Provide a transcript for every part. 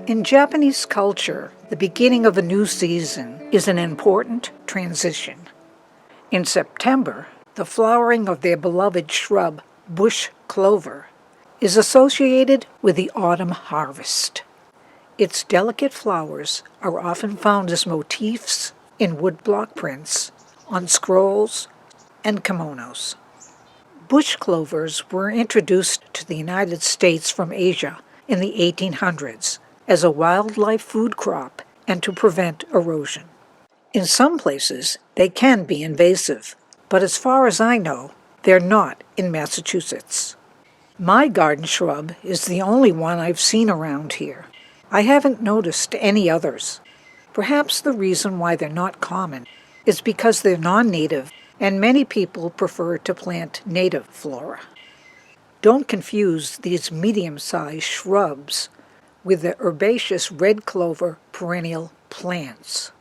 In Japanese culture, the beginning of a new season is an important transition. In September, the flowering of their beloved shrub, bush clover, is associated with the autumn harvest. Its delicate flowers are often found as motifs in woodblock prints, on scrolls, and kimonos. Bush clovers were introduced to the United States from Asia in the 1800s as a wildlife food crop and to prevent erosion. In some places, they can be invasive, but as far as I know, they're not in Massachusetts. My garden shrub is the only one I've seen around here. I haven't noticed any others. Perhaps the reason why they're not common is because they're non-native and many people prefer to plant native flora. Don't confuse these medium-sized shrubs with the herbaceous red clover perennial plants.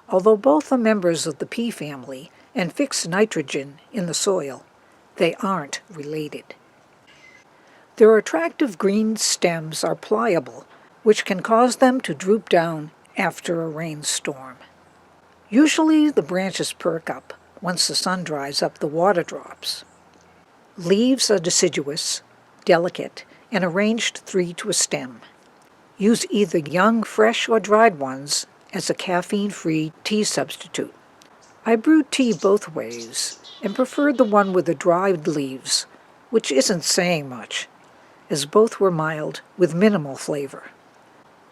Although both are members of the pea family and fix nitrogen in the soil, they aren't related. Their attractive green stems are pliable, which can cause them to droop down after a rainstorm. Usually the branches perk up once the sun dries up the water drops. Leaves are deciduous, delicate, and arranged 3 to a stem. Use either young, fresh, or dried ones as a caffeine-free tea substitute. I brewed tea both ways and preferred the one with the dried leaves, which isn't saying much, as both were mild with minimal flavor.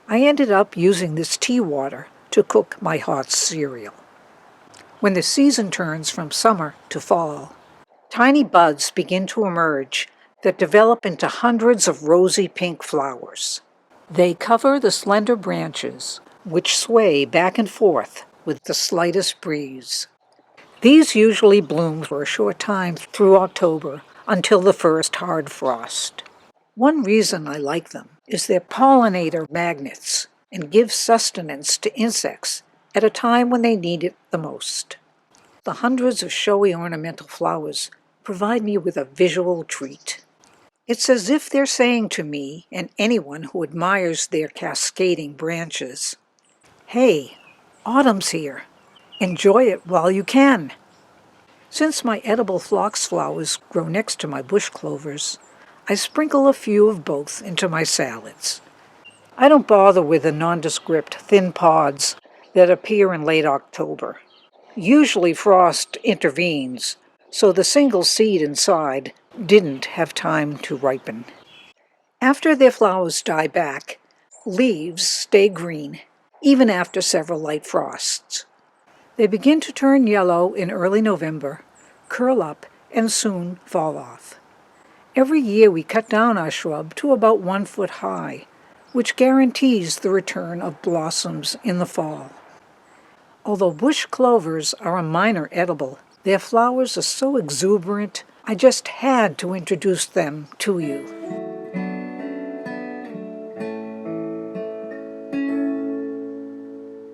I ended up using this tea water to cook my hot cereal. When the season turns from summer to fall, tiny buds begin to emerge that develop into hundreds of rosy pink flowers. They cover the slender branches, which sway back and forth with the slightest breeze. These usually bloom for a short time through October until the first hard frost. One reason I like them is they're pollinator magnets and give sustenance to insects at a time when they need it the most. The hundreds of showy ornamental flowers provide me with a visual treat. It's as if they're saying to me and anyone who admires their cascading branches, "Hey, autumn's here. Enjoy it while you can." Since my edible phlox flowers grow next to my bush clovers, I sprinkle a few of both into my salads. I don't bother with the nondescript thin pods that appear in late October. Usually frost intervenes, so the single seed inside didn't have time to ripen. After their flowers die back, leaves stay green, even after several light frosts. They begin to turn yellow in early November, curl up, and soon fall off. Every year we cut down our shrub to about 1 foot high, which guarantees the return of blossoms in the fall. Although bush clovers are a minor edible, their flowers are so exuberant, I just had to introduce them to you.